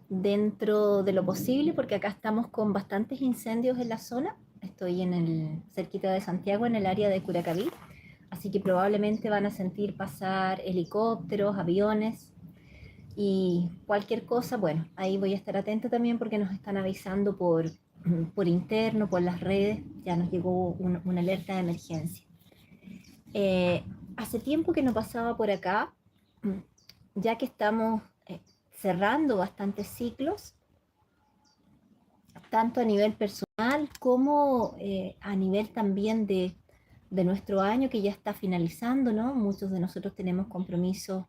dentro de lo posible, porque acá estamos con bastantes incendios en la zona. Estoy cerquita de Santiago, en el área de Curacaví, así que probablemente van a sentir pasar helicópteros, aviones y cualquier cosa. Bueno, ahí voy a estar atenta también porque nos están avisando por interno, por las redes, ya nos llegó una alerta de emergencia. Eh, Hace tiempo que no pasaba por acá, ya que estamos cerrando bastantes ciclos, tanto a nivel personal como a nivel también de nuestro año que ya está finalizando, ¿no? Muchos de nosotros tenemos compromisos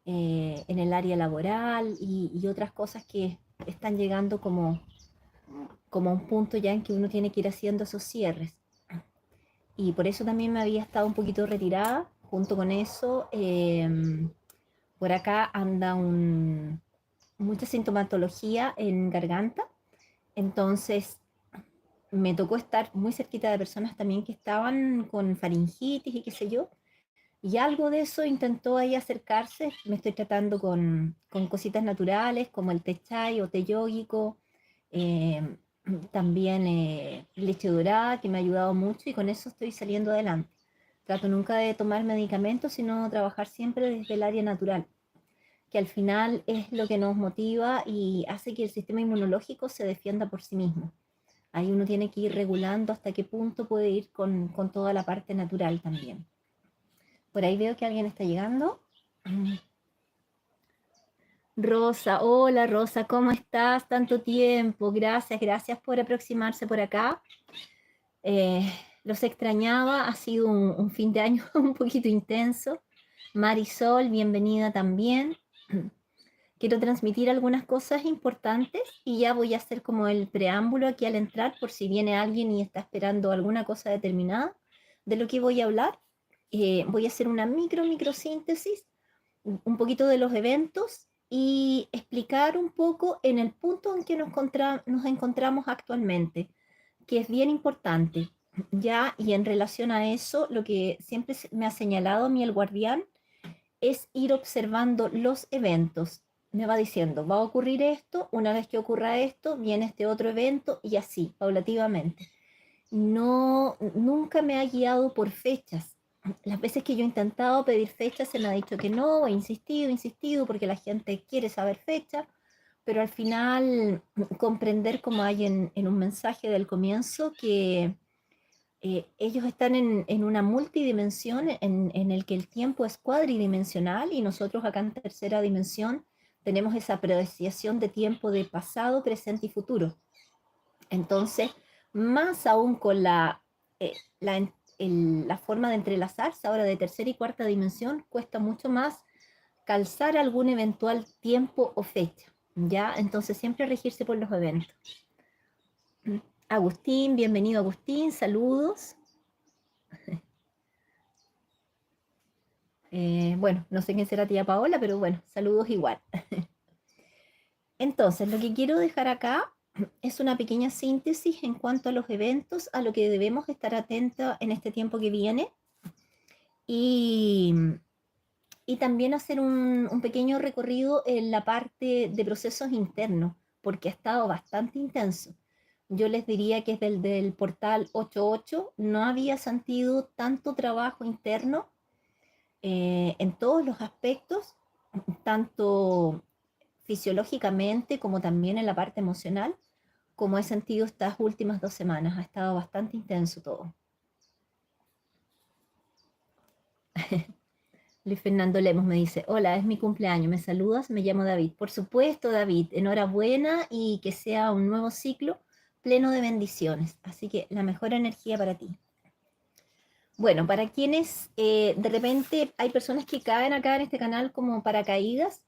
en el área laboral y otras cosas que están llegando como a un punto ya en que uno tiene que ir haciendo esos cierres. Y por eso también me había estado un poquito retirada. Junto con eso, por acá anda mucha sintomatología en garganta. Entonces me tocó estar muy cerquita de personas también que estaban con faringitis y qué sé yo. Y algo de eso intentó ahí acercarse. Me estoy tratando con cositas naturales como el té chai o té yógico, eh, también leche dorada, que me ha ayudado mucho y con eso estoy saliendo adelante. Trato nunca de tomar medicamentos, sino trabajar siempre desde el área natural, que al final es lo que nos motiva y hace que el sistema inmunológico se defienda por sí mismo. Ahí uno tiene que ir regulando hasta qué punto puede ir con toda la parte natural también. Por ahí veo que alguien está llegando. Rosa, hola Rosa, ¿cómo estás? Tanto tiempo, gracias por aproximarse por acá. Eh, los extrañaba, ha sido un fin de año un poquito intenso. Marisol, bienvenida también. Quiero transmitir algunas cosas importantes y ya voy a hacer como el preámbulo aquí al entrar por si viene alguien y está esperando alguna cosa determinada de lo que voy a hablar. Voy a hacer una micro síntesis un poquito de los eventos y explicar un poco en el punto en que nos encontramos actualmente, que es bien importante. Ya, y en relación a eso, lo que siempre me ha señalado a mí el guardián es ir observando los eventos. Me va diciendo, va a ocurrir esto, una vez que ocurra esto, viene este otro evento y así, paulativamente. No, nunca me ha guiado por fechas. Las veces que yo he intentado pedir fechas se me ha dicho que no, he insistido, porque la gente quiere saber fecha, pero al final comprender como hay en un mensaje del comienzo que ellos están en una multidimensión en el que el tiempo es cuadridimensional y nosotros acá en tercera dimensión tenemos esa apreciación de tiempo de pasado, presente y futuro. Entonces, más aún con eh, la, la forma de entrelazarse ahora de tercera y cuarta dimensión, cuesta mucho más calzar algún eventual tiempo o fecha, ¿ya? Entonces, siempre regirse por los eventos. Agustín, bienvenido Agustín, saludos. Bueno, no sé quién será tía Paola, pero bueno, saludos igual. Entonces, lo que quiero dejar acá es una pequeña síntesis en cuanto a los eventos, a lo que debemos estar atentos en este tiempo que viene y, y también hacer un pequeño recorrido en la parte de procesos internos, porque ha estado bastante intenso. Yo les diría que desde el del portal 88 no había sentido tanto trabajo interno en todos los aspectos, tanto fisiológicamente como también en la parte emocional, como he sentido estas últimas 2 semanas. Ha estado bastante intenso todo. Luis Fernando Lemos me dice, hola, es mi cumpleaños, ¿me saludas? Me llamo David. Por supuesto, David, enhorabuena y que sea un nuevo ciclo pleno de bendiciones. Así que la mejor energía para ti. Bueno, para quienes de repente hay personas que caen acá en este canal como paracaídas,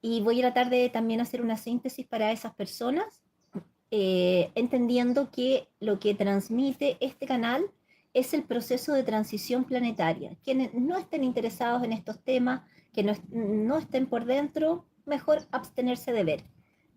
y voy a tratar de también hacer una síntesis para esas personas, entendiendo que lo que transmite este canal es el proceso de transición planetaria. Quienes no estén interesados en estos temas, que no estén por dentro, mejor abstenerse de ver,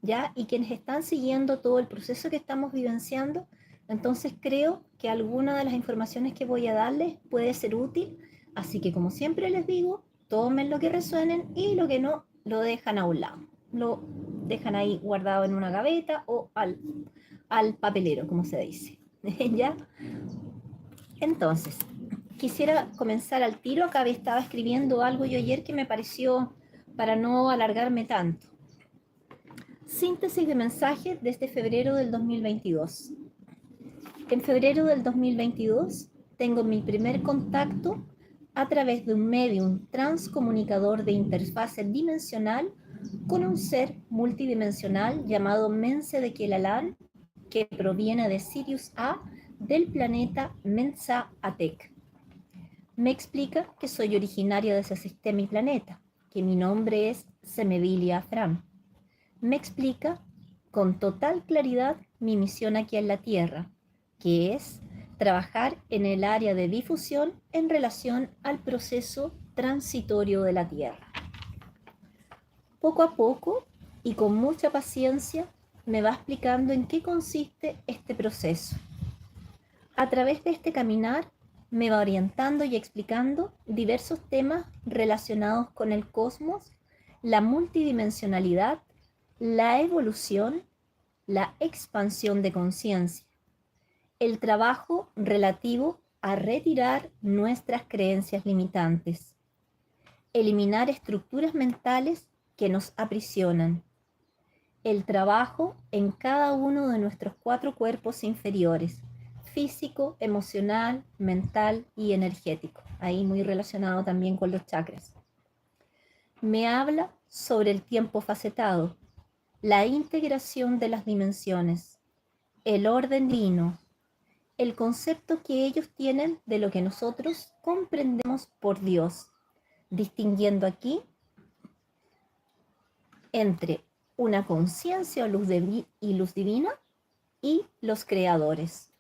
¿ya? Y quienes están siguiendo todo el proceso que estamos vivenciando, entonces creo que alguna de las informaciones que voy a darles puede ser útil, así que como siempre les digo, tomen lo que resuenen y lo que no, lo dejan a un lado, lo dejan ahí guardado en una gaveta o al papelero, como se dice. ¿Ya? Entonces, quisiera comenzar al tiro. Acá estaba escribiendo algo yo ayer que me pareció, para no alargarme tanto. Síntesis de mensajes desde febrero del 2022. En febrero del 2022 tengo mi primer contacto a través de un medium transcomunicador de interfase dimensional con un ser multidimensional llamado Mense de Kelalan, que proviene de Sirius A del planeta Mensa Atec. Me explica que soy originaria de ese sistema y planeta, que mi nombre es Semebilia Fram. Me explica con total claridad mi misión aquí en la Tierra, que es trabajar en el área de difusión en relación al proceso transitorio de la Tierra. Poco a poco y con mucha paciencia me va explicando en qué consiste este proceso. A través de este caminar me va orientando y explicando diversos temas relacionados con el cosmos, la multidimensionalidad, la evolución, la expansión de conciencia, el trabajo relativo a retirar nuestras creencias limitantes, eliminar estructuras mentales que nos aprisionan, el trabajo en cada uno de nuestros 4 cuerpos inferiores, físico, emocional, mental y energético, ahí muy relacionado también con los chakras. Me habla sobre el tiempo facetado, la integración de las dimensiones, el orden divino, el concepto que ellos tienen de lo que nosotros comprendemos por Dios, distinguiendo aquí entre una conciencia o luz y luz divina y los creadores.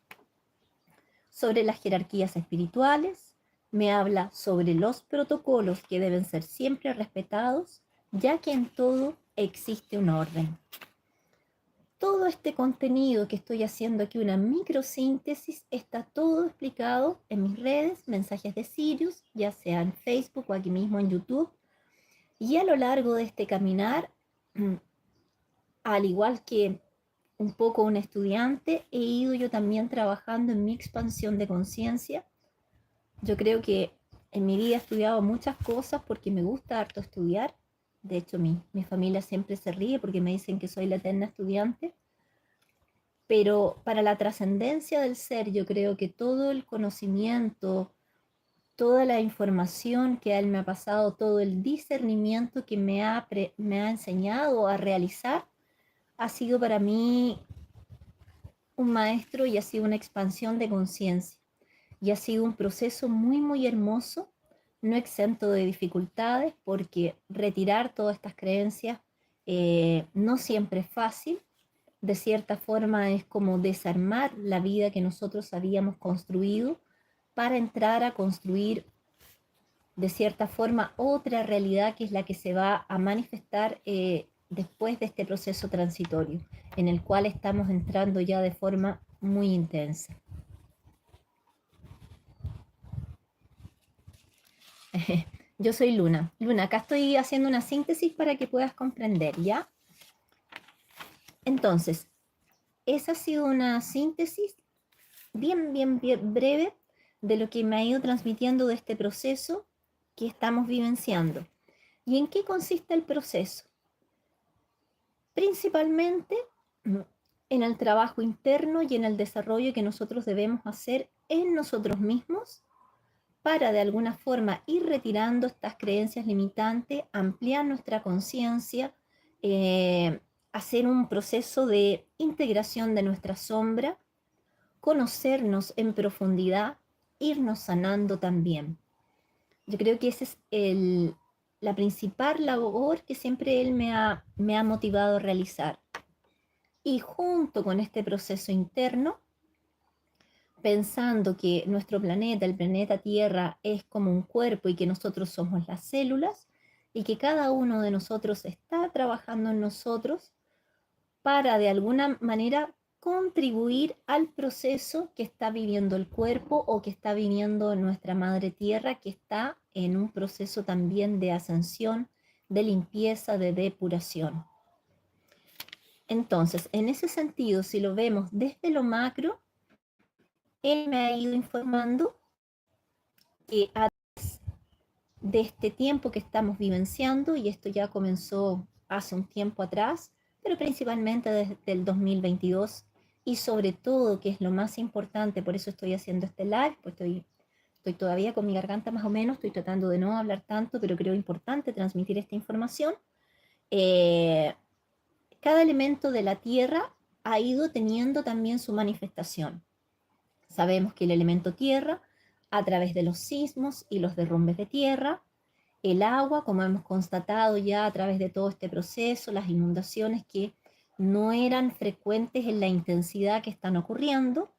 Sobre las jerarquías espirituales, me habla sobre los protocolos que deben ser siempre respetados, ya que en todo existe un orden. Todo este contenido que estoy haciendo aquí, una microsíntesis, está todo explicado en mis redes, mensajes de Sirius, ya sea en Facebook o aquí mismo en YouTube. Y a lo largo de este caminar, al igual que un poco un estudiante, he ido yo también trabajando en mi expansión de conciencia. Yo creo que en mi vida he estudiado muchas cosas porque me gusta harto estudiar. De hecho, mi familia siempre se ríe porque me dicen que soy la eterna estudiante. Pero para la trascendencia del ser, yo creo que todo el conocimiento, toda la información que él me ha pasado, todo el discernimiento que me ha enseñado a realizar, ha sido para mí un maestro y ha sido una expansión de conciencia. Y ha sido un proceso muy, muy hermoso, no exento de dificultades, porque retirar todas estas creencias no siempre es fácil. De cierta forma es como desarmar la vida que nosotros habíamos construido para entrar a construir de cierta forma otra realidad que es la que se va a manifestar después de este proceso transitorio, en el cual estamos entrando ya de forma muy intensa. Yo soy Luna. Luna, acá estoy haciendo una síntesis para que puedas comprender, ¿ya? Entonces, esa ha sido una síntesis bien breve de lo que me ha ido transmitiendo de este proceso que estamos vivenciando. ¿Y en qué consiste el proceso? Principalmente en el trabajo interno y en el desarrollo que nosotros debemos hacer en nosotros mismos para de alguna forma ir retirando estas creencias limitantes, ampliar nuestra conciencia, hacer un proceso de integración de nuestra sombra, conocernos en profundidad, irnos sanando también. Yo creo que esa es la principal labor que siempre él me ha motivado a realizar. Y junto con este proceso interno, pensando que nuestro planeta, el planeta Tierra, es como un cuerpo y que nosotros somos las células y que cada uno de nosotros está trabajando en nosotros para de alguna manera contribuir al proceso que está viviendo el cuerpo o que está viviendo nuestra madre tierra, que está en un proceso también de ascensión, de limpieza, de depuración. Entonces, en ese sentido, si lo vemos desde lo macro, él me ha ido informando que de este tiempo que estamos vivenciando, y esto ya comenzó hace un tiempo atrás, pero principalmente desde el 2022, y sobre todo, que es lo más importante, por eso estoy haciendo este live, pues estoy todavía con mi garganta más o menos, estoy tratando de no hablar tanto, pero creo importante transmitir esta información. Eh, Cada elemento de la Tierra ha ido teniendo también su manifestación. Sabemos que el elemento tierra, a través de los sismos y los derrumbes de tierra, el agua, como hemos constatado ya a través de todo este proceso, las inundaciones que no eran frecuentes en la intensidad que están ocurriendo,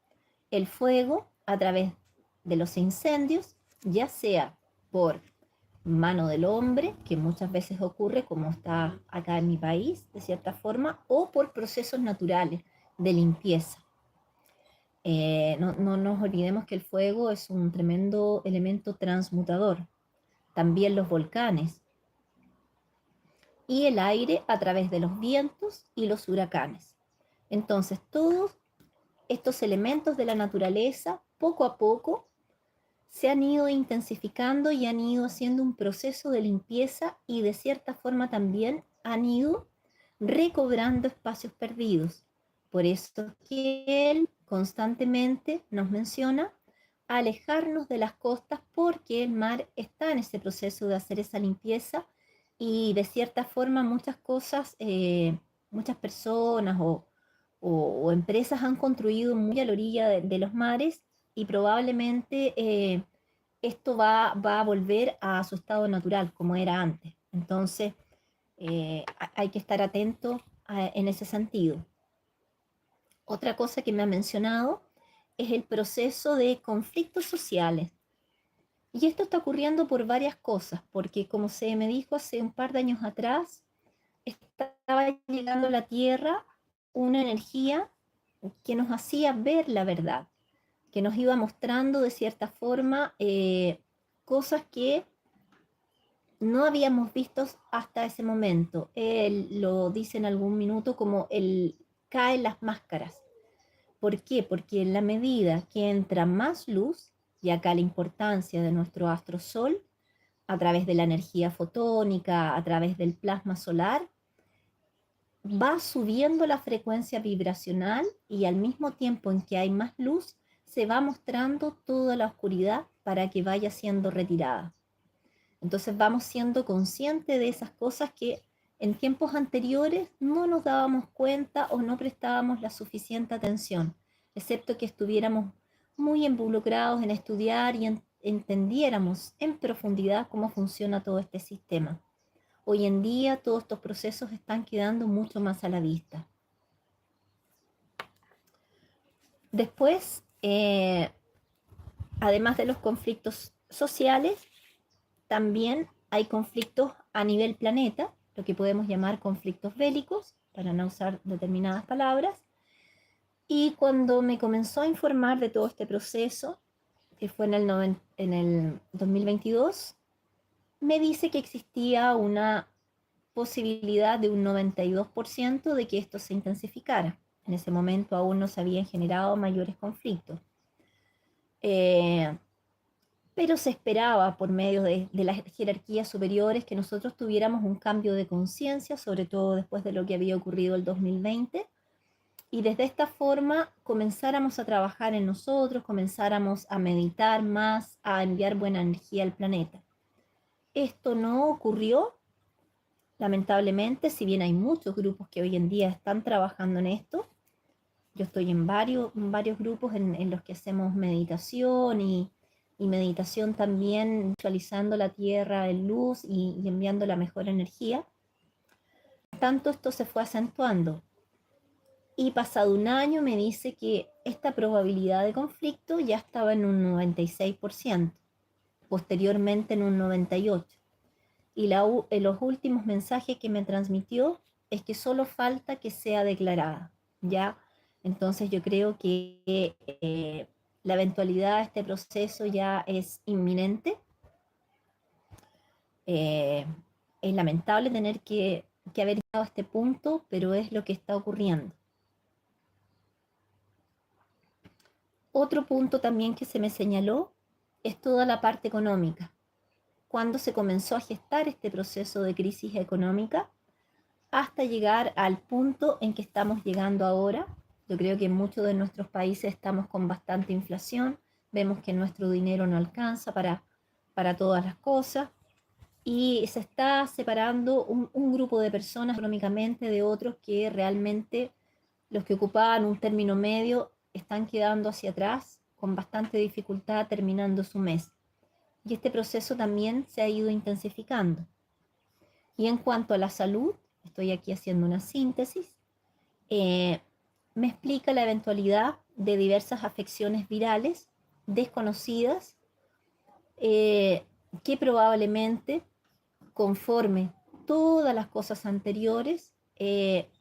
el fuego a través de los incendios, ya sea por mano del hombre, que muchas veces ocurre como está acá en mi país, de cierta forma, o por procesos naturales de limpieza. No nos olvidemos que el fuego es un tremendo elemento transmutador. También los volcanes y el aire a través de los vientos y los huracanes. Entonces, todos estos elementos de la naturaleza, poco a poco, se han ido intensificando y han ido haciendo un proceso de limpieza y de cierta forma también han ido recobrando espacios perdidos. Por eso que él constantemente nos menciona alejarnos de las costas porque el mar está en ese proceso de hacer esa limpieza y de cierta forma muchas cosas, muchas personas o empresas han construido muy a la orilla de los mares y probablemente esto va a volver a su estado natural como era antes. Entonces, hay que estar atento en ese sentido. Otra cosa que me ha mencionado es el proceso de conflictos sociales. Y esto está ocurriendo por varias cosas, porque como se me dijo hace un par de años atrás, estaba llegando a la Tierra una energía que nos hacía ver la verdad, que nos iba mostrando de cierta forma cosas que no habíamos visto hasta ese momento. Él lo dice en algún minuto como caen las máscaras. ¿Por qué? Porque en la medida que entra más luz, y acá la importancia de nuestro astro sol, a través de la energía fotónica, a través del plasma solar, va subiendo la frecuencia vibracional y al mismo tiempo en que hay más luz, se va mostrando toda la oscuridad para que vaya siendo retirada. Entonces vamos siendo conscientes de esas cosas que en tiempos anteriores no nos dábamos cuenta o no prestábamos la suficiente atención, excepto que estuviéramos muy involucrados en estudiar y entendiéramos en profundidad cómo funciona todo este sistema. Hoy en día todos estos procesos están quedando mucho más a la vista. Después, además de los conflictos sociales, también hay conflictos a nivel planeta, lo que podemos llamar conflictos bélicos, para no usar determinadas palabras. Y cuando me comenzó a informar de todo este proceso, que fue en el 2022, me dice que existía una posibilidad de un 92% de que esto se intensificara. En ese momento aún no se habían generado mayores conflictos. Pero se esperaba por medio de las jerarquías superiores que nosotros tuviéramos un cambio de conciencia, sobre todo después de lo que había ocurrido el 2020, y desde esta forma comenzáramos a trabajar en nosotros, comenzáramos a meditar más, a enviar buena energía al planeta. Esto no ocurrió, lamentablemente, si bien hay muchos grupos que hoy en día están trabajando en esto. Yo estoy en varios grupos en los que hacemos meditación y meditación también visualizando la tierra en luz y enviando la mejor energía. Tanto esto se fue acentuando. Y pasado un año me dice que esta probabilidad de conflicto ya estaba en un 96%, posteriormente en un 98%. Y los últimos mensajes que me transmitió es que solo falta que sea declarada, ¿ya? Entonces yo creo que la eventualidad de este proceso ya es inminente. Es lamentable tener que que haber llegado a este punto, pero es lo que está ocurriendo. Otro punto también que se me señaló es toda la parte económica. Cuando se comenzó a gestar este proceso de crisis económica, hasta llegar al punto en que estamos llegando ahora. Yo creo que en muchos de nuestros países estamos con bastante inflación, vemos que nuestro dinero no alcanza para todas las cosas y se está separando un grupo de personas económicamente de otros que realmente los que ocupaban un término medio están quedando hacia atrás con bastante dificultad terminando su mes. Y este proceso también se ha ido intensificando. Y en cuanto a la salud, estoy aquí haciendo una síntesis, me explica la eventualidad de diversas afecciones virales desconocidas que probablemente, conforme todas las cosas anteriores,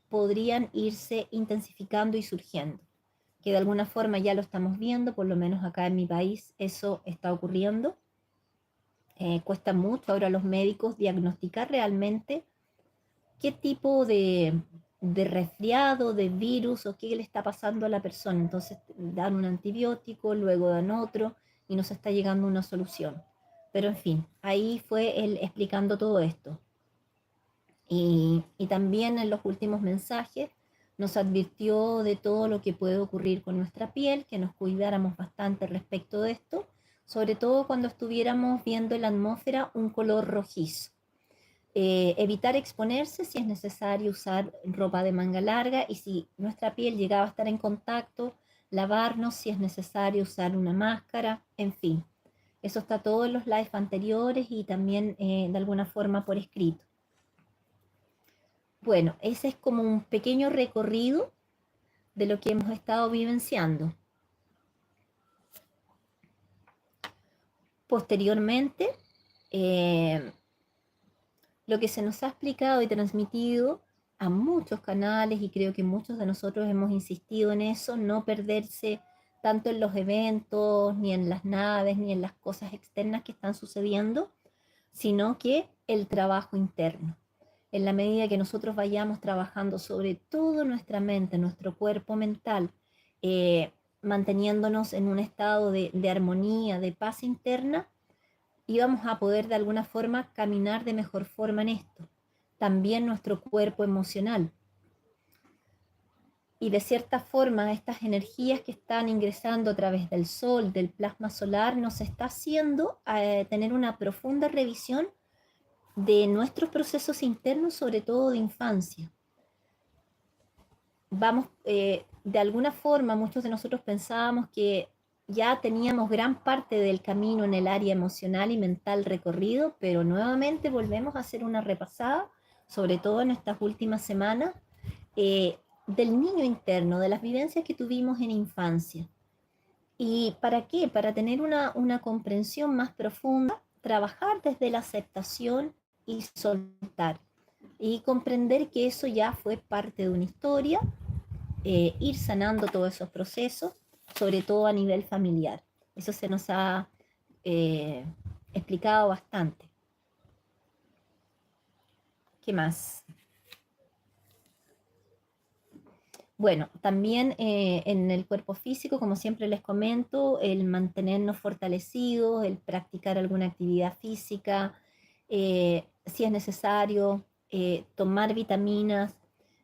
podrían irse intensificando y surgiendo, que de alguna forma ya lo estamos viendo, por lo menos acá en mi país eso está ocurriendo. Cuesta mucho ahora a los médicos diagnosticar realmente qué tipo de resfriado, de virus o qué le está pasando a la persona. Entonces dan un antibiótico, luego dan otro y nos está llegando una solución. Pero en fin, ahí fue él explicando todo esto. Y también en los últimos mensajes nos advirtió de todo lo que puede ocurrir con nuestra piel, que nos cuidáramos bastante respecto de esto, sobre todo cuando estuviéramos viendo en la atmósfera un color rojizo. Evitar exponerse si es necesario usar ropa de manga larga y si nuestra piel llegaba a estar en contacto, lavarnos si es necesario usar una máscara, en fin. Eso está todo en los lives anteriores y también de alguna forma por escrito. Bueno, ese es como un pequeño recorrido de lo que hemos estado vivenciando. Posteriormente, lo que se nos ha explicado y transmitido a muchos canales, y creo que muchos de nosotros hemos insistido en eso, no perderse tanto en los eventos, ni en las naves, ni en las cosas externas que están sucediendo, sino que el trabajo interno. En la medida que nosotros vayamos trabajando sobre todo nuestra mente, nuestro cuerpo mental, manteniéndonos en un estado de armonía, de paz interna, y vamos a poder de alguna forma caminar de mejor forma en esto. También nuestro cuerpo emocional. Y de cierta forma estas energías que están ingresando a través del sol, del plasma solar, nos está haciendo tener una profunda revisión de nuestros procesos internos, sobre todo de infancia. Vamos, de alguna forma, muchos de nosotros pensábamos que ya teníamos gran parte del camino en el área emocional y mental recorrido, pero nuevamente volvemos a hacer una repasada, sobre todo en estas últimas semanas, del niño interno, de las vivencias que tuvimos en infancia. ¿Y para qué? Para tener una comprensión más profunda, trabajar desde la aceptación y soltar, y comprender que eso ya fue parte de una historia, ir sanando todos esos procesos, sobre todo a nivel familiar. Eso se nos ha explicado bastante. ¿Qué más? Bueno, también en el cuerpo físico, como siempre les comento, el mantenernos fortalecidos, el practicar alguna actividad física, si es necesario, tomar vitaminas,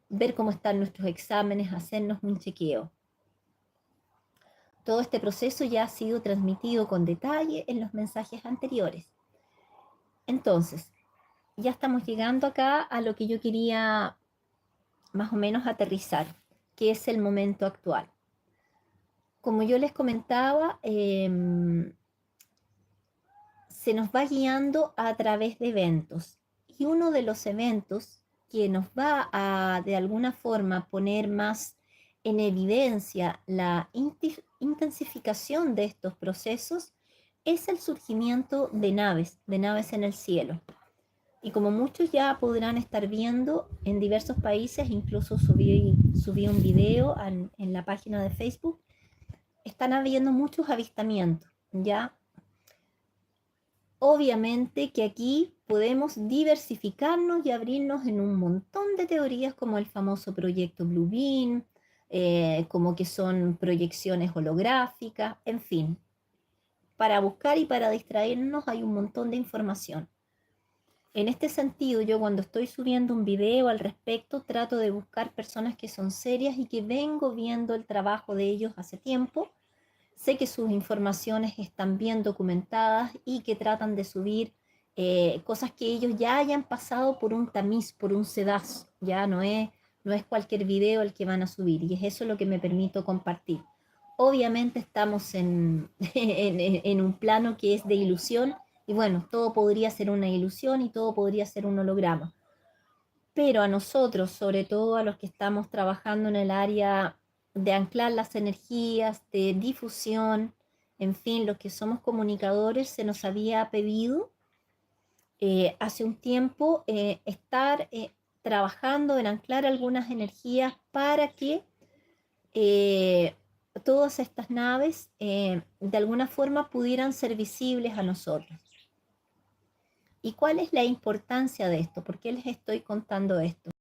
ver cómo están nuestros exámenes, hacernos un chequeo. Todo este proceso ya ha sido transmitido con detalle en los mensajes anteriores. Entonces, ya estamos llegando acá a lo que yo quería más o menos aterrizar, que es el momento actual. Como yo les comentaba, se nos va guiando a través de eventos. Y uno de los eventos que nos va a, de alguna forma, poner más en evidencia la intensificación de estos procesos es el surgimiento de naves en el cielo. Y como muchos ya podrán estar viendo en diversos países, incluso subí un video en la página de Facebook, están habiendo muchos avistamientos, ¿ya? obviamente que aquí podemos diversificarnos y abrirnos en un montón de teorías como el famoso proyecto Bluebeam, como que son proyecciones holográficas, en fin, para buscar y para distraernos hay un montón de información. En este sentido, yo cuando estoy subiendo un video al respecto, trato de buscar personas que son serias y que vengo viendo el trabajo de ellos hace tiempo. Sé que sus informaciones están bien documentadas y que tratan de subir cosas que ellos ya hayan pasado por un tamiz, por un sedaz. Ya no es cualquier video el que van a subir y es eso lo que me permito compartir. Obviamente estamos en un plano que es de ilusión y bueno, todo podría ser una ilusión y todo podría ser un holograma. Pero a nosotros, sobre todo a los que estamos trabajando en el área de anclar las energías, de difusión, en fin, los que somos comunicadores, se nos había pedido hace un tiempo estar trabajando en anclar algunas energías para que eh, todas estas naves de alguna forma pudieran ser visibles a nosotros. ¿Y cuál es la importancia de esto? ¿Por qué les estoy contando esto?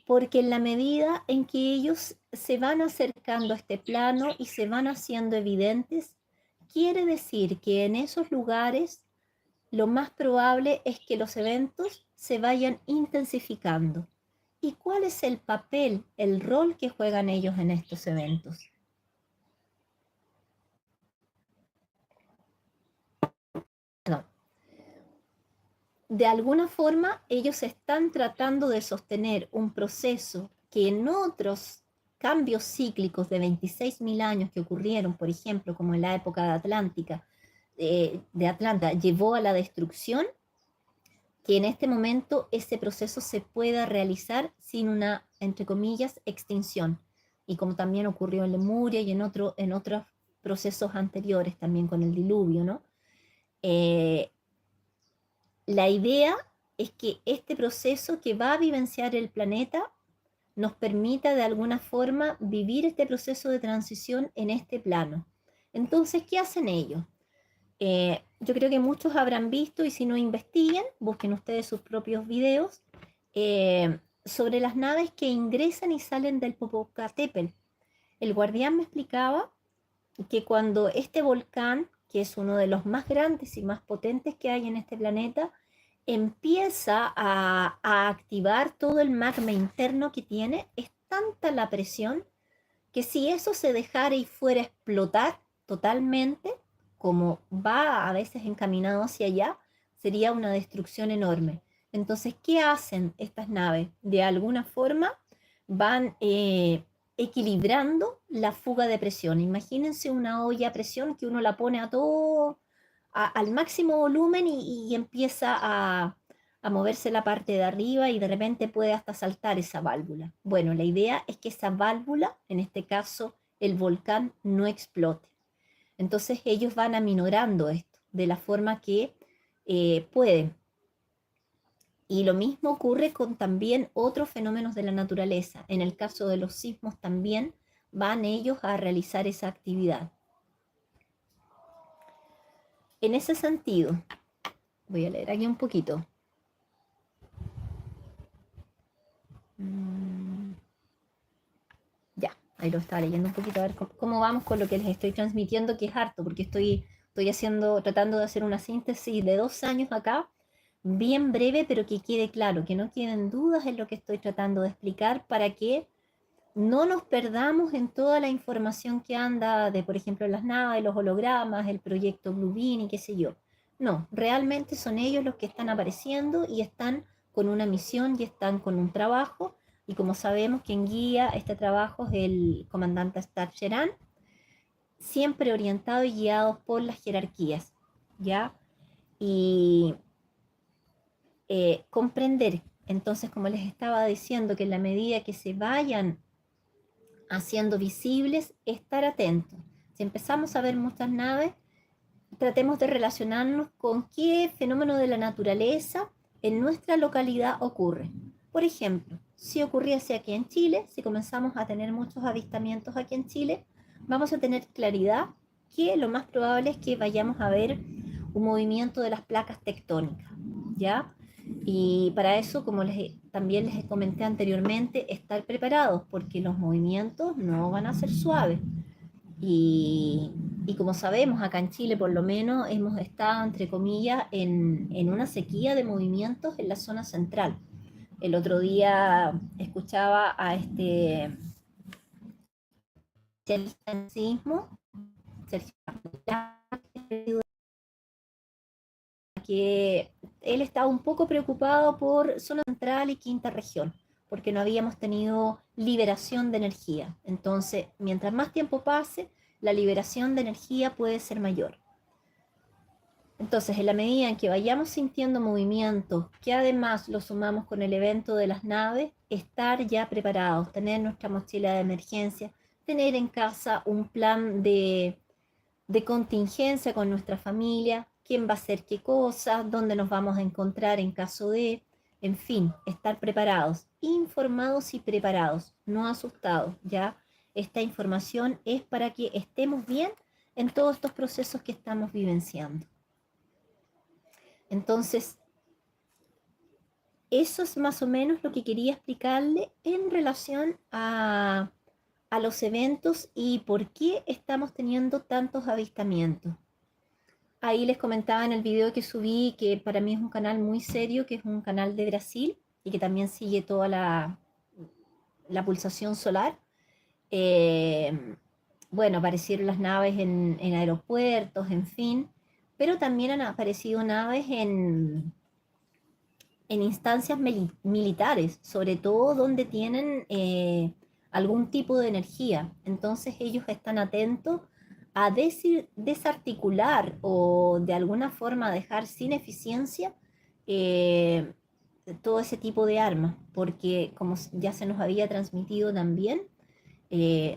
Porque en la medida en que ellos se van acercando a este plano y se van haciendo evidentes, quiere decir que en esos lugares lo más probable es que los eventos se vayan intensificando. ¿Y cuál es el papel, el rol que juegan ellos en estos eventos? No. De alguna forma, ellos están tratando de sostener un proceso que en otros cambios cíclicos de 26.000 años que ocurrieron, por ejemplo, como en la época de Atlanta, llevó a la destrucción, que en este momento ese proceso se pueda realizar sin una, entre comillas, extinción. Y como también ocurrió en Lemuria y en otros procesos anteriores, también con el diluvio, ¿no? La idea es que este proceso que va a vivenciar el planeta nos permita de alguna forma vivir este proceso de transición en este plano. Entonces, ¿qué hacen ellos? Yo creo que muchos habrán visto, y si no investiguen, busquen ustedes sus propios videos sobre las naves que ingresan y salen del Popocatépetl. El guardián me explicaba que cuando este volcán, que es uno de los más grandes y más potentes que hay en este planeta, empieza a activar todo el magma interno que tiene, es tanta la presión que si eso se dejara y fuera a explotar totalmente, como va a veces encaminado hacia allá, sería una destrucción enorme. Entonces, ¿qué hacen estas naves? De alguna forma van equilibrando la fuga de presión. Imagínense una olla a presión que uno la pone a todo, al máximo volumen y empieza a moverse la parte de arriba y de repente puede hasta saltar esa válvula. Bueno, la idea es que esa válvula, en este caso el volcán, no explote. Entonces ellos van aminorando esto de la forma que pueden. Y lo mismo ocurre con también otros fenómenos de la naturaleza. En el caso de los sismos también van ellos a realizar esa actividad. En ese sentido, voy a leer aquí un poquito. Ya, ahí lo estaba leyendo un poquito, a ver cómo vamos con lo que les estoy transmitiendo, que es harto, porque estoy tratando de hacer una síntesis de 2 años acá, bien breve, pero que quede claro, que no queden dudas en lo que estoy tratando de explicar para que no nos perdamos en toda la información que anda de, por ejemplo, las naves, los hologramas, el proyecto Bluebeam y qué sé yo. No, realmente son ellos los que están apareciendo y están con una misión y están con un trabajo. Y como sabemos, quien guía este trabajo es el comandante Star Sheran, siempre orientado y guiado por las jerarquías, ¿ya? Y comprender, entonces, como les estaba diciendo, que en la medida que se vayan haciendo visibles, estar atentos. Si empezamos a ver muchas naves, tratemos de relacionarnos con qué fenómeno de la naturaleza en nuestra localidad ocurre. Por ejemplo, si ocurriese aquí en Chile, si comenzamos a tener muchos avistamientos aquí en Chile, vamos a tener claridad que lo más probable es que vayamos a ver un movimiento de las placas tectónicas, ¿ya? Y para eso, como también les comenté anteriormente, estar preparados, porque los movimientos no van a ser suaves. Y, y como sabemos, acá en Chile por lo menos hemos estado, entre comillas, en una sequía de movimientos en la zona central. El otro día escuchaba a sismo, que él estaba un poco preocupado por zona central y quinta región, porque no habíamos tenido liberación de energía. Entonces, mientras más tiempo pase, la liberación de energía puede ser mayor. Entonces, en la medida en que vayamos sintiendo movimientos, que además lo sumamos con el evento de las naves, estar ya preparados, tener nuestra mochila de emergencia, tener en casa un plan de contingencia con nuestra familia, quién va a hacer qué cosa, dónde nos vamos a encontrar en caso de, en fin, estar preparados, informados y preparados, no asustados, ¿ya? Esta información es para que estemos bien en todos estos procesos que estamos vivenciando. Entonces, eso es más o menos lo que quería explicarle en relación a los eventos y por qué estamos teniendo tantos avistamientos. Ahí les comentaba en el video que subí que para mí es un canal muy serio, que es un canal de Brasil y que también sigue toda la pulsación solar. Eh, bueno, aparecieron las naves en aeropuertos, en fin, pero también han aparecido naves en instancias militares, sobre todo donde tienen algún tipo de energía. Entonces ellos están atentos a desarticular o de alguna forma dejar sin eficiencia eh, todo ese tipo de armas, porque como ya se nos había transmitido también,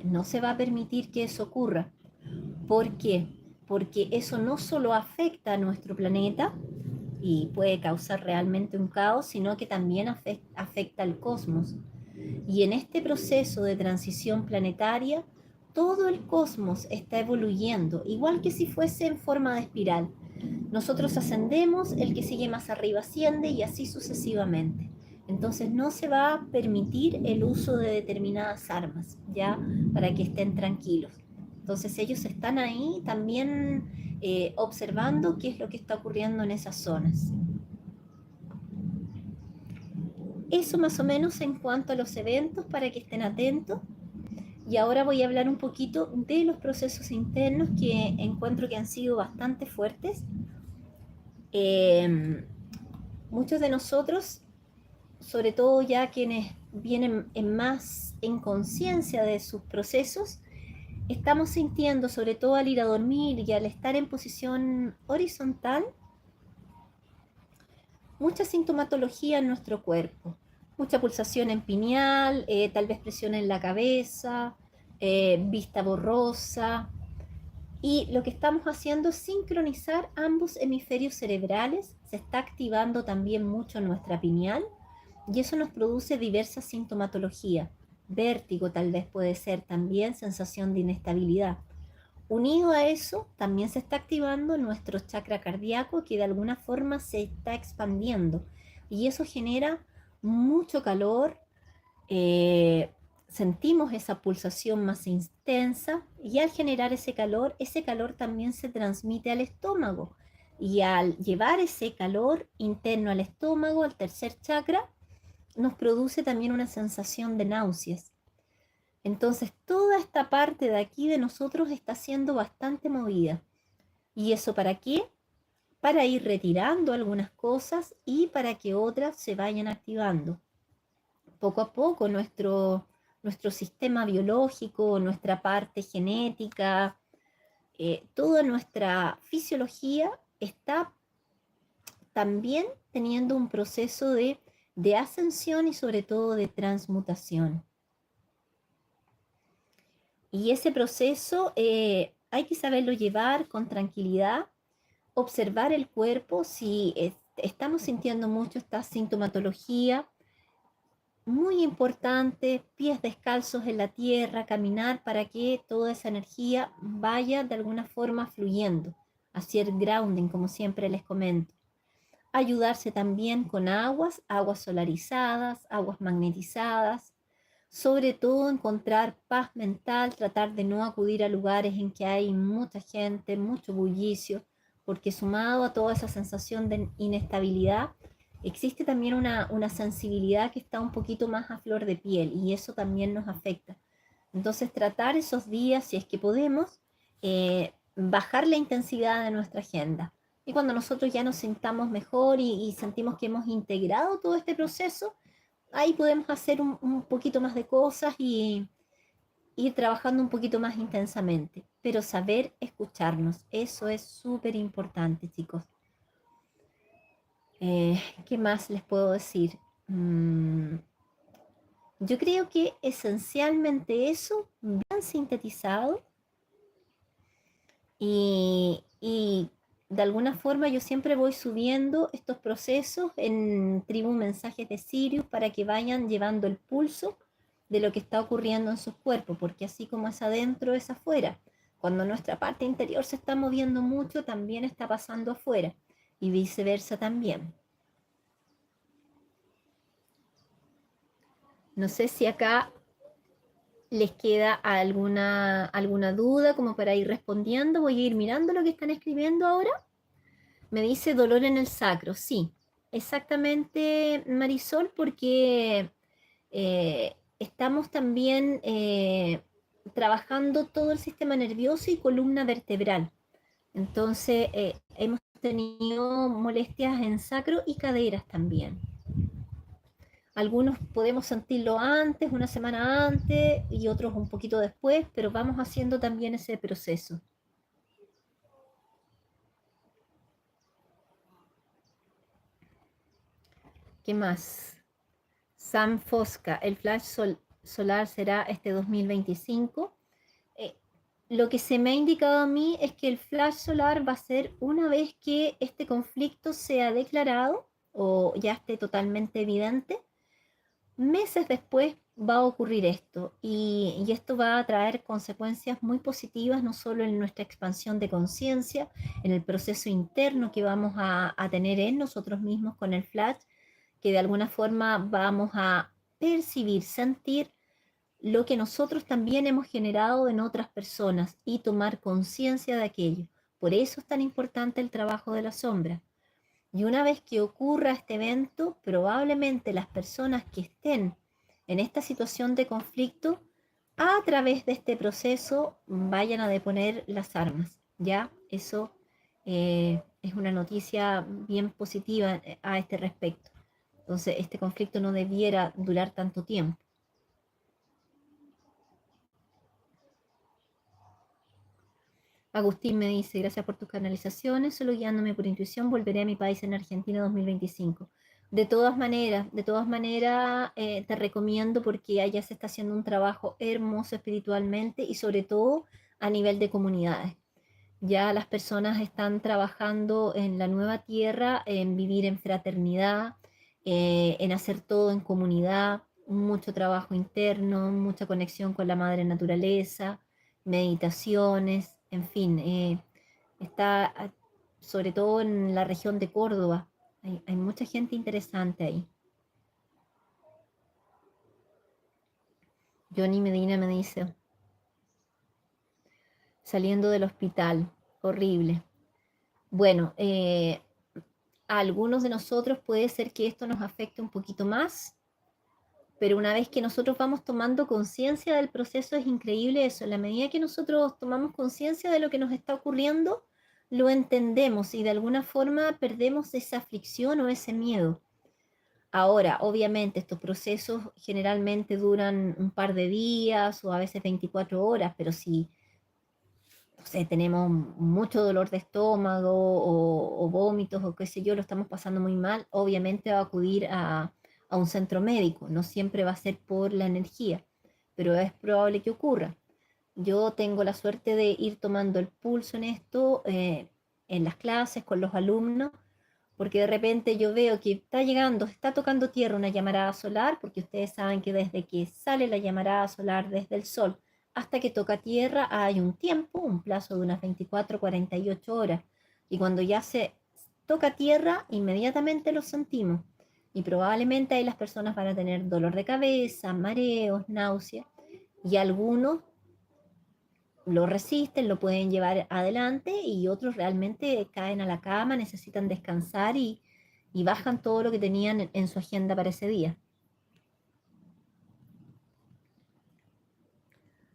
no se va a permitir que eso ocurra. ¿Por qué? Porque eso no solo afecta a nuestro planeta, y puede causar realmente un caos, sino que también afecta al cosmos. Y en este proceso de transición planetaria, todo el cosmos está evoluyendo, igual que si fuese en forma de espiral. Nosotros ascendemos, el que sigue más arriba asciende y así sucesivamente. Entonces no se va a permitir el uso de determinadas armas, ya para que estén tranquilos. Entonces ellos están ahí también observando qué es lo que está ocurriendo en esas zonas. Eso más o menos en cuanto a los eventos para que estén atentos. Y ahora voy a hablar un poquito de los procesos internos que encuentro que han sido bastante fuertes. Muchos de nosotros, sobre todo ya quienes vienen más en conciencia de sus procesos, estamos sintiendo, sobre todo al ir a dormir y al estar en posición horizontal, mucha sintomatología en nuestro cuerpo, mucha pulsación en pineal, tal vez presión en la cabeza, vista borrosa. Y lo que estamos haciendo es sincronizar ambos hemisferios cerebrales, se está activando también mucho nuestra pineal y eso nos produce diversas sintomatologías. Vértigo tal vez puede ser también, sensación de inestabilidad. Unido a eso, también se está activando nuestro chakra cardíaco que de alguna forma se está expandiendo y eso genera mucho calor, eh, sentimos esa pulsación más intensa y al generar ese calor también se transmite al estómago y al llevar ese calor interno al estómago, al tercer chakra, nos produce también una sensación de náuseas. Entonces, toda esta parte de aquí de nosotros está siendo bastante movida. ¿Y eso para qué? Para ir retirando algunas cosas y para que otras se vayan activando. Poco a poco nuestro sistema biológico, nuestra parte genética, toda nuestra fisiología está también teniendo un proceso de ascensión y sobre todo de transmutación. Y ese proceso hay que saberlo llevar con tranquilidad, observar el cuerpo si estamos sintiendo mucho esta sintomatología. Muy importante, pies descalzos en la tierra, caminar para que toda esa energía vaya de alguna forma fluyendo. hacer grounding, como siempre les comento. Ayudarse también con aguas solarizadas, aguas magnetizadas, sobre todo encontrar paz mental, tratar de no acudir a lugares en que hay mucha gente, mucho bullicio, porque sumado a toda esa sensación de inestabilidad, existe también una sensibilidad que está un poquito más a flor de piel y eso también nos afecta. Entonces tratar esos días, si es que podemos, bajar la intensidad de nuestra agenda. Y cuando nosotros ya nos sintamos mejor y sentimos que hemos integrado todo este proceso, ahí podemos hacer un poquito más de cosas y ir trabajando un poquito más intensamente. Pero saber escucharnos, eso es súper importante, chicos. ¿Qué más les puedo decir? Yo creo que esencialmente eso, bien sintetizado, y de alguna forma yo siempre voy subiendo estos procesos en tribu mensajes de Sirius para que vayan llevando el pulso de lo que está ocurriendo en sus cuerpos, porque así como es adentro, es afuera. Cuando nuestra parte interior se está moviendo mucho, también está pasando afuera y viceversa también. No sé si acá les queda alguna duda como para ir respondiendo. Voy a ir mirando lo que están escribiendo ahora. Me dice dolor en el sacro, sí, exactamente, Marisol, porque estamos también trabajando todo el sistema nervioso y columna vertebral. Entonces, hemos tenido molestias en sacro y caderas también. Algunos podemos sentirlo antes, una semana antes, y otros un poquito después, pero vamos haciendo también ese proceso. ¿Qué más? Sam Fosca, el flash solar será este 2025. Eh, lo que se me ha indicado a mí es que el flash solar va a ser una vez que este conflicto sea declarado o ya esté totalmente evidente. Meses después va a ocurrir esto y esto va a traer consecuencias muy positivas, no solo en nuestra expansión de conciencia, en el proceso interno que vamos a tener en nosotros mismos con el flash, que de alguna forma vamos a percibir, sentir lo que nosotros también hemos generado en otras personas y tomar conciencia de aquello. Por eso es tan importante el trabajo de la sombra. Y una vez que ocurra este evento, probablemente las personas que estén en esta situación de conflicto, a través de este proceso, vayan a deponer las armas. ¿Ya? Eso es una noticia bien positiva a este respecto. Entonces, este conflicto no debiera durar tanto tiempo. Agustín me dice, gracias por tus canalizaciones, solo guiándome por intuición, volveré a mi país en Argentina 2025. De todas maneras, te recomiendo porque allá se está haciendo un trabajo hermoso espiritualmente y sobre todo a nivel de comunidades. Ya las personas están trabajando en la nueva tierra, en vivir en fraternidad, en hacer todo en comunidad, mucho trabajo interno, mucha conexión con la madre naturaleza, meditaciones, en fin, está sobre todo en la región de Córdoba. Hay mucha gente interesante ahí. Johnny Medina me dice, saliendo del hospital, horrible. Bueno, a algunos de nosotros puede ser que esto nos afecte un poquito más, pero una vez que nosotros vamos tomando conciencia del proceso es increíble eso. En la medida que nosotros tomamos conciencia de lo que nos está ocurriendo, lo entendemos y de alguna forma perdemos esa aflicción o ese miedo. Ahora, obviamente, estos procesos generalmente duran un par de días o a veces 24 horas, pero si no sé, tenemos mucho dolor de estómago o vómitos o qué sé yo, lo estamos pasando muy mal, obviamente va a acudir a un centro médico, no siempre va a ser por la energía, pero es probable que ocurra. Yo tengo la suerte de ir tomando el pulso en esto, en las clases, con los alumnos, porque de repente yo veo que está llegando, está tocando tierra una llamarada solar, porque ustedes saben que desde que sale la llamarada solar desde el sol hasta que toca tierra hay un tiempo, un plazo de unas 24, 48 horas. Y cuando ya se toca tierra, inmediatamente lo sentimos. Y probablemente ahí las personas van a tener dolor de cabeza, mareos, náuseas, y algunos lo resisten, lo pueden llevar adelante y otros realmente caen a la cama, necesitan descansar y bajan todo lo que tenían en su agenda para ese día.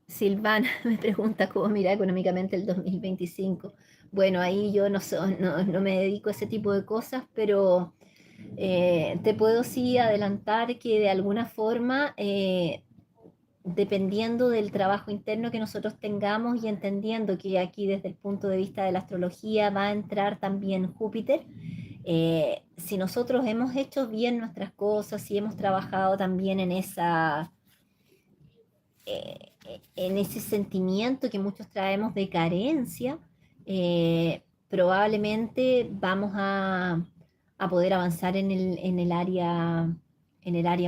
Silvana me pregunta cómo mirar económicamente el 2025. Bueno, ahí yo no me dedico a ese tipo de cosas, pero te puedo sí adelantar que de alguna forma, dependiendo del trabajo interno que nosotros tengamos y entendiendo que aquí desde el punto de vista de la astrología va a entrar también Júpiter, si nosotros hemos hecho bien nuestras cosas, si hemos trabajado también en ese sentimiento que muchos traemos de carencia, probablemente vamos a poder avanzar en el área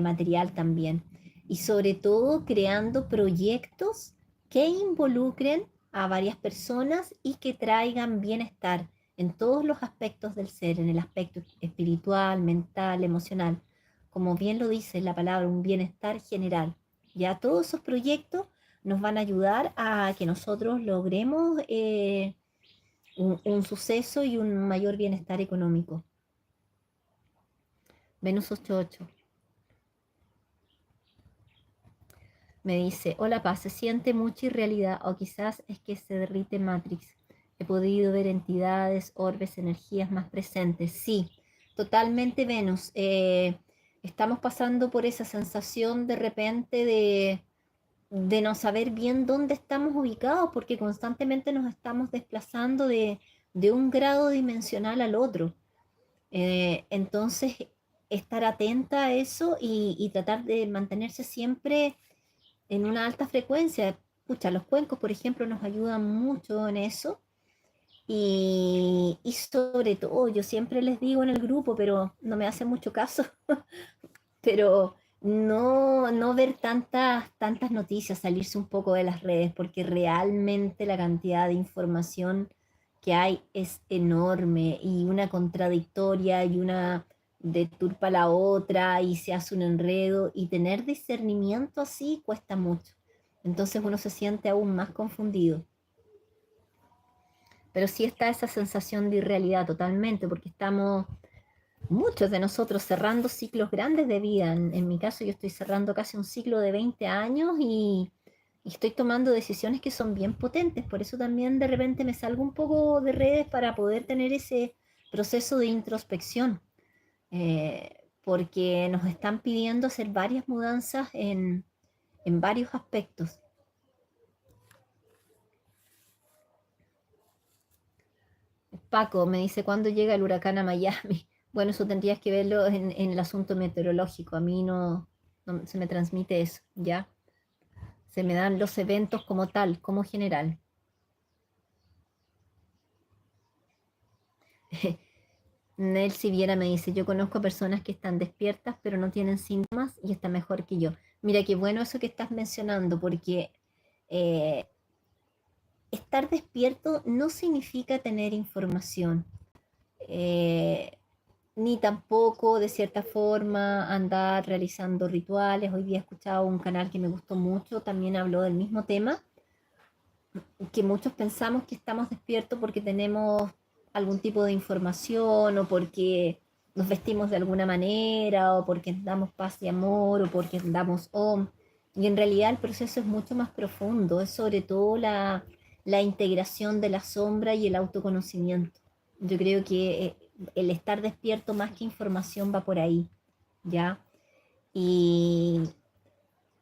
material también. Y sobre todo creando proyectos que involucren a varias personas y que traigan bienestar en todos los aspectos del ser, en el aspecto espiritual, mental, emocional. Como bien lo dice la palabra, un bienestar general. Ya todos esos proyectos nos van a ayudar a que nosotros logremos un suceso y un mayor bienestar económico. Venus 88 me dice, hola Paz, se siente mucha irrealidad o quizás es que se derrite Matrix. He podido ver entidades, orbes, energías más presentes. Sí, totalmente Venus. Estamos pasando por esa sensación de repente de no saber bien dónde estamos ubicados, porque constantemente nos estamos desplazando de un grado dimensional al otro. Entonces, estar atenta a eso y tratar de mantenerse siempre en una alta frecuencia. Pucha, los cuencos, por ejemplo, nos ayudan mucho en eso. Y sobre todo, yo siempre les digo en el grupo, pero no me hace mucho caso, pero no ver tantas noticias, salirse un poco de las redes, porque realmente la cantidad de información que hay es enorme y una contradictoria y una deturpa la otra y se hace un enredo y tener discernimiento así cuesta mucho. Entonces uno se siente aún más confundido. Pero sí está esa sensación de irrealidad totalmente, porque estamos muchos de nosotros cerrando ciclos grandes de vida. En mi caso, yo estoy cerrando casi un ciclo de 20 años y estoy tomando decisiones que son bien potentes. Por eso también de repente me salgo un poco de redes para poder tener ese proceso de introspección, porque nos están pidiendo hacer varias mudanzas en varios aspectos. Paco me dice, ¿cuándo llega el huracán a Miami? Bueno, eso tendrías que verlo en el asunto meteorológico. A mí no se me transmite eso, ¿ya? Se me dan los eventos como tal, como general. Nelcy Viera me dice, yo conozco personas que están despiertas pero no tienen síntomas y están mejor que yo. Mira, qué bueno eso que estás mencionando, porque eh, estar despierto no significa tener información. Eh, Ni tampoco de cierta forma andar realizando rituales. Hoy día he escuchado un canal que me gustó mucho, también habló del mismo tema, que muchos pensamos que estamos despiertos porque tenemos algún tipo de información o porque nos vestimos de alguna manera o porque damos paz y amor o porque damos om. Y en realidad el proceso es mucho más profundo, es sobre todo la integración de la sombra y el autoconocimiento. Yo creo que el estar despierto más que información va por ahí, ¿ya? Y,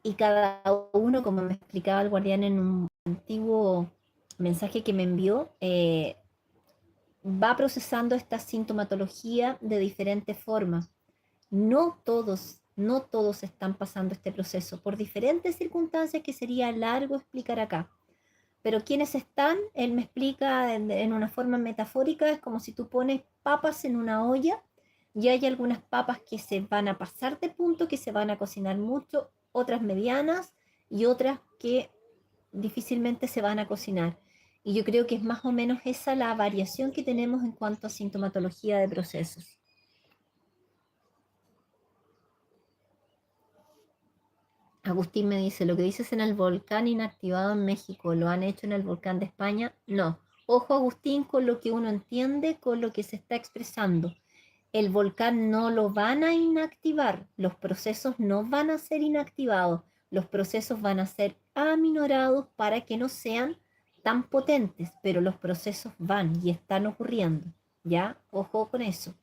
y cada uno, como me explicaba el guardián en un antiguo mensaje que me envió, va procesando esta sintomatología de diferentes formas. No todos están pasando este proceso por diferentes circunstancias que sería largo explicar acá. Pero quienes están, él me explica en una forma metafórica, es como si tú pones papas en una olla y hay algunas papas que se van a pasar de punto, que se van a cocinar mucho, otras medianas y otras que difícilmente se van a cocinar. Y yo creo que es más o menos esa la variación que tenemos en cuanto a sintomatología de procesos. Agustín me dice, lo que dices en el volcán inactivado en México, ¿lo han hecho en el volcán de España? No. Ojo, Agustín, con lo que uno entiende, con lo que se está expresando. El volcán no lo van a inactivar, los procesos no van a ser inactivados, los procesos van a ser aminorados para que no sean tan potentes, pero los procesos van y están ocurriendo. ¿Ya? Ojo con eso.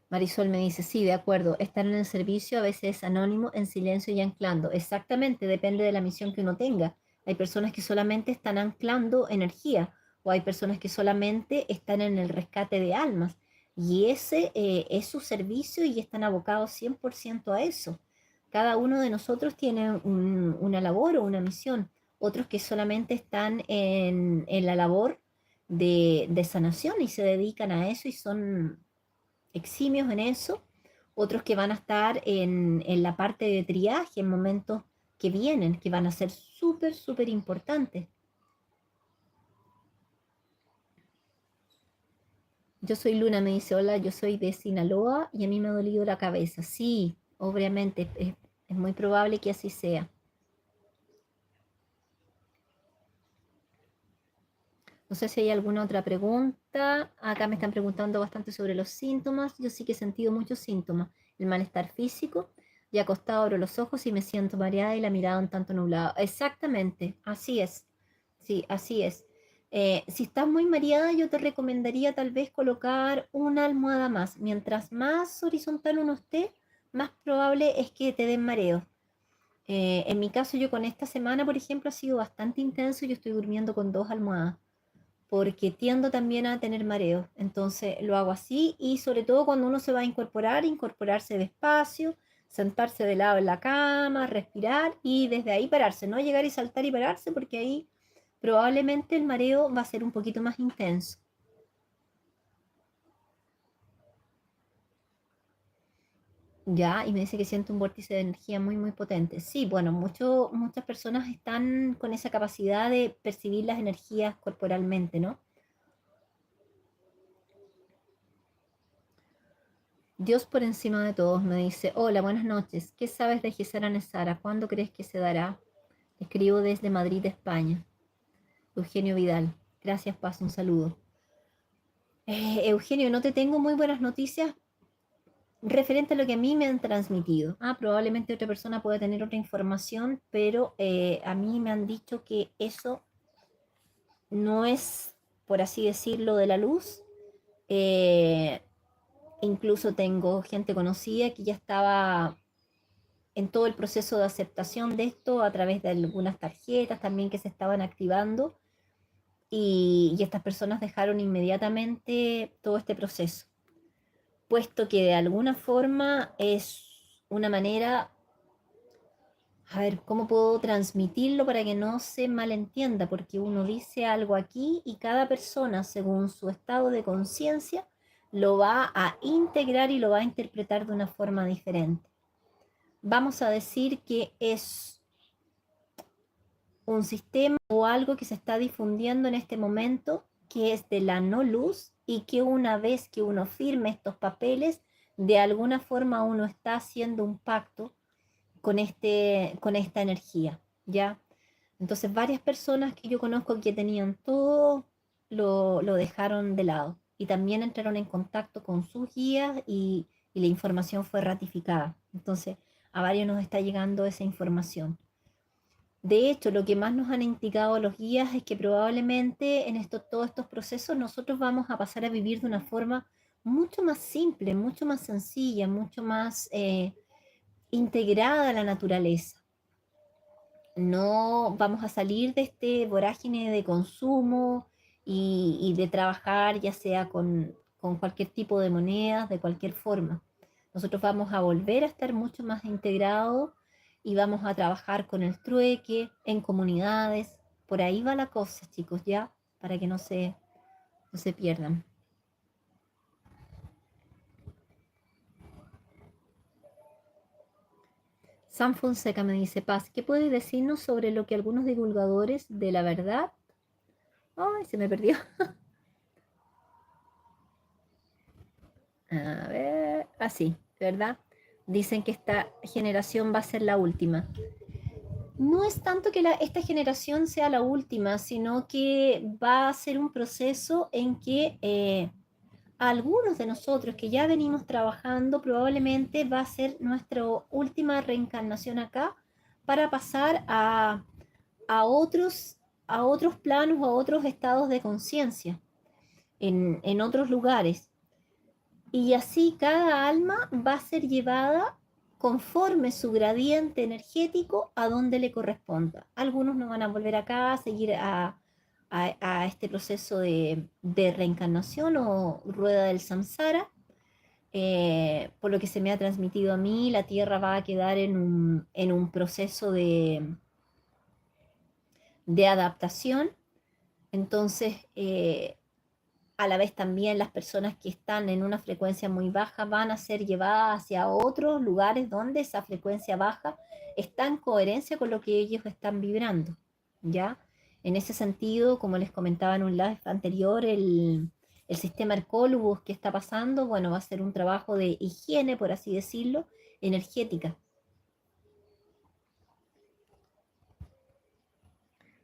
Marisol me dice, sí, de acuerdo, estar en el servicio a veces es anónimo, en silencio y anclando. Exactamente, depende de la misión que uno tenga. Hay personas que solamente están anclando energía o hay personas que solamente están en el rescate de almas y ese es su servicio y están abocados 100% a eso. Cada uno de nosotros tiene una labor o una misión. Otros que solamente están en la labor de sanación y se dedican a eso y son eximios en eso, otros que van a estar en la parte de triaje en momentos que vienen, que van a ser súper, súper importantes. Yo soy Luna, me dice, hola, yo soy de Sinaloa y a mí me ha dolido la cabeza. Sí, obviamente, es muy probable que así sea. No sé si hay alguna otra pregunta. Acá me están preguntando bastante sobre los síntomas. Yo sí que he sentido muchos síntomas. El malestar físico y acostado abro los ojos y me siento mareada y la mirada un tanto nublada. Exactamente, así es. Sí, así es. Si estás muy mareada, yo te recomendaría tal vez colocar una almohada más. Mientras más horizontal uno esté, más probable es que te den mareo. En mi caso, yo con esta semana, por ejemplo, ha sido bastante intenso. Yo estoy durmiendo con dos almohadas porque tiendo también a tener mareo. Entonces lo hago así y sobre todo cuando uno se va a incorporar, incorporarse despacio, sentarse de lado en la cama, respirar y desde ahí pararse, no llegar y saltar y pararse porque ahí probablemente el mareo va a ser un poquito más intenso. Ya, y me dice que siente un vórtice de energía muy, muy potente. Sí, bueno, muchas personas están con esa capacidad de percibir las energías corporalmente, ¿no? Dios por encima de todos me dice, hola, buenas noches. ¿Qué sabes de Gisela Nesara? ¿Cuándo crees que se dará? Escribo desde Madrid, España. Eugenio Vidal. Gracias, Paz, un saludo. Eugenio, no te tengo muy buenas noticias referente a lo que a mí me han transmitido. Probablemente otra persona puede tener otra información, pero a mí me han dicho que eso no es, por así decirlo, de la luz. Eh, Incluso tengo gente conocida que ya estaba en todo el proceso de aceptación de esto a través de algunas tarjetas también que se estaban activando y estas personas dejaron inmediatamente todo este proceso, puesto que de alguna forma es una manera, a ver, ¿cómo puedo transmitirlo para que no se malentienda? Porque uno dice algo aquí y cada persona, según su estado de conciencia, lo va a integrar y lo va a interpretar de una forma diferente. Vamos a decir que es un sistema o algo que se está difundiendo en este momento, que es de la no luz y que una vez que uno firme estos papeles, de alguna forma uno está haciendo un pacto con esta energía, ¿ya? Entonces varias personas que yo conozco que tenían todo, lo dejaron de lado y también entraron en contacto con sus guías y la información fue ratificada. Entonces a varios nos está llegando esa información. De hecho, lo que más nos han indicado los guías es que probablemente en todos estos procesos nosotros vamos a pasar a vivir de una forma mucho más simple, mucho más sencilla, mucho más integrada a la naturaleza. No vamos a salir de este vorágine de consumo y de trabajar ya sea con cualquier tipo de monedas, de cualquier forma. Nosotros vamos a volver a estar mucho más integrados y vamos a trabajar con el trueque, en comunidades. Por ahí va la cosa, chicos, ya, para que no se pierdan. Sam Fonseca me dice, Paz, ¿qué puedes decirnos sobre lo que algunos divulgadores de la verdad? Ay, se me perdió. A ver, así, ¿verdad? Dicen que esta generación va a ser la última. No es tanto que esta generación sea la última, sino que va a ser un proceso en que algunos de nosotros que ya venimos trabajando probablemente va a ser nuestra última reencarnación acá para pasar a a otros planos o a otros estados de conciencia en otros lugares. Y así cada alma va a ser llevada conforme su gradiente energético a donde le corresponda. Algunos no van a volver acá a seguir a este proceso de reencarnación o rueda del samsara. Por lo que se me ha transmitido a mí, la Tierra va a quedar en un proceso de adaptación. Entonces, a la vez también las personas que están en una frecuencia muy baja van a ser llevadas hacia otros lugares donde esa frecuencia baja está en coherencia con lo que ellos están vibrando, ¿ya? En ese sentido, como les comentaba en un live anterior, el sistema Hercólubus que está pasando, bueno, va a ser un trabajo de higiene, por así decirlo, energética.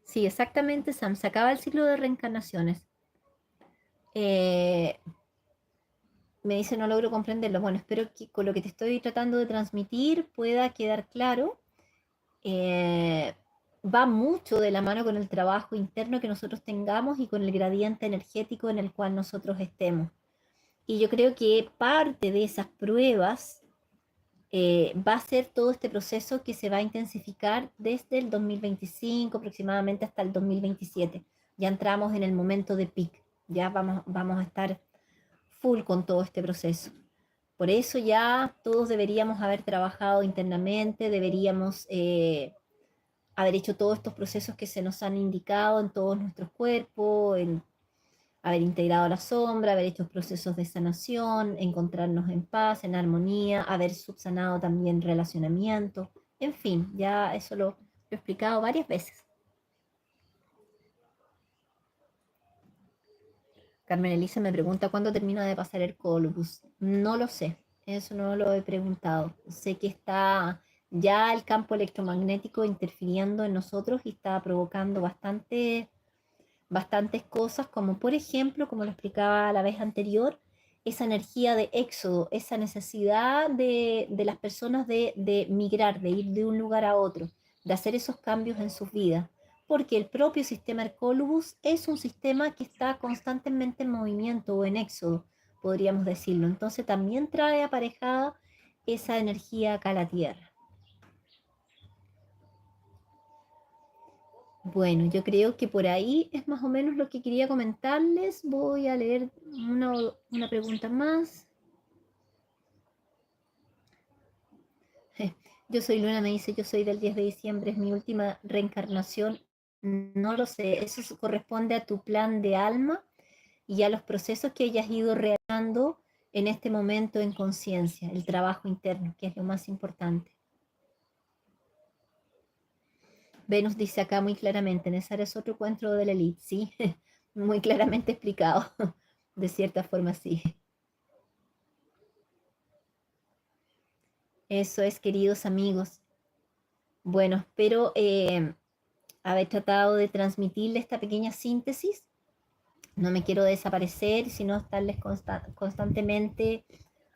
Sí, exactamente, Sam, se acaba el ciclo de reencarnaciones. Eh, Me dice no logro comprenderlo. Bueno, espero que con lo que te estoy tratando de transmitir pueda quedar claro. Eh, Va mucho de la mano con el trabajo interno que nosotros tengamos y con el gradiente energético en el cual nosotros estemos. Y yo creo que parte de esas pruebas va a ser todo este proceso que se va a intensificar desde el 2025 aproximadamente hasta el 2027. Ya entramos en el momento de peak, ya vamos a estar full con todo este proceso. Por eso ya todos deberíamos haber trabajado internamente, deberíamos haber hecho todos estos procesos que se nos han indicado en todos nuestros cuerpos, en haber integrado la sombra, haber hecho procesos de sanación, encontrarnos en paz, en armonía, haber subsanado también relacionamientos, en fin, ya eso lo he explicado varias veces. Carmen Elisa me pregunta cuándo termina de pasar el Colubus. No lo sé, eso no lo he preguntado. Sé que está ya el campo electromagnético interfiriendo en nosotros y está provocando bastantes cosas, como por ejemplo, como lo explicaba la vez anterior, esa energía de éxodo, esa necesidad de las personas de migrar, de ir de un lugar a otro, de hacer esos cambios en sus vidas, porque el propio sistema Hercólubus es un sistema que está constantemente en movimiento o en éxodo, podríamos decirlo. Entonces también trae aparejada esa energía acá a la Tierra. Bueno, yo creo que por ahí es más o menos lo que quería comentarles. Voy a leer una pregunta más. Yo soy Luna, me dice, yo soy del 10 de diciembre, es mi última reencarnación. No lo sé, eso corresponde a tu plan de alma y a los procesos que hayas ido realizando en este momento en conciencia, el trabajo interno, que es lo más importante. Venus dice acá muy claramente, Nezar es otro encuentro de la elite, sí, muy claramente explicado, de cierta forma sí. Eso es, queridos amigos. Bueno, espero haber tratado de transmitirle esta pequeña síntesis. No me quiero desaparecer, sino estarles constantemente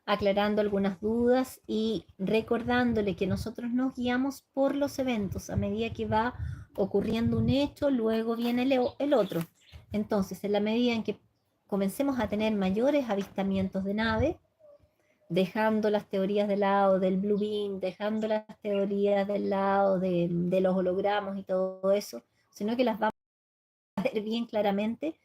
aclarando algunas dudas y recordándole que nosotros nos guiamos por los eventos. A medida que va ocurriendo un hecho, luego viene el otro. Entonces, en la medida en que comencemos a tener mayores avistamientos de naves, dejando las teorías del lado del Blue Beam, dejando las teorías del lado de los hologramas y todo eso, sino que las vamos a ver bien claramente,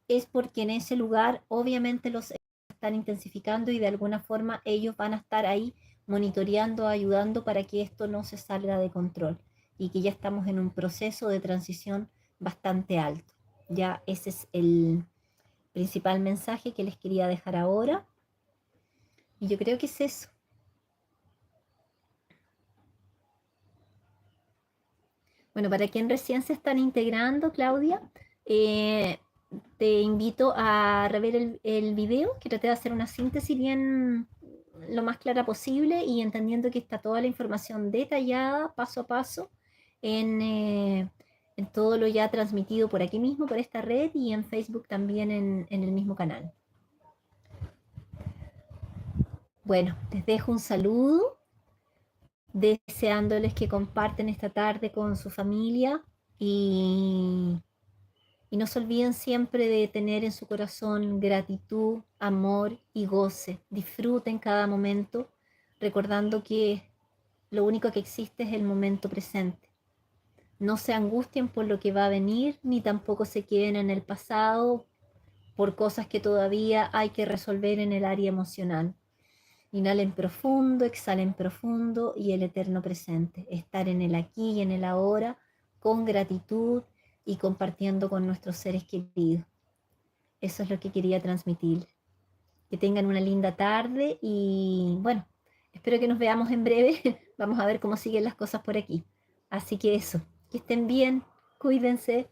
es porque en ese lugar obviamente los están intensificando y de alguna forma ellos van a estar ahí monitoreando, ayudando para que esto no se salga de control y que ya estamos en un proceso de transición bastante alto. Ya ese es el principal mensaje que les quería dejar ahora. Y yo creo que es eso. Bueno, para quien recién se están integrando, Claudia, eh, te invito a rever el video, que traté de hacer una síntesis bien lo más clara posible y entendiendo que está toda la información detallada, paso a paso, en, eh, en todo lo ya transmitido por aquí mismo, por esta red y en Facebook también en el mismo canal. Bueno, les dejo un saludo, deseándoles que comparten esta tarde con su familia y Y no se olviden siempre de tener en su corazón gratitud, amor y goce. Disfruten cada momento, recordando que lo único que existe es el momento presente. No se angustien por lo que va a venir, ni tampoco se queden en el pasado por cosas que todavía hay que resolver en el área emocional. Inhalen profundo, exhalen profundo y el eterno presente. Estar en el aquí y en el ahora con gratitud y compartiendo con nuestros seres queridos. Eso es lo que quería transmitir. Que tengan una linda tarde y bueno, espero que nos veamos en breve. Vamos a ver cómo siguen las cosas por aquí. Así que eso, que estén bien, cuídense.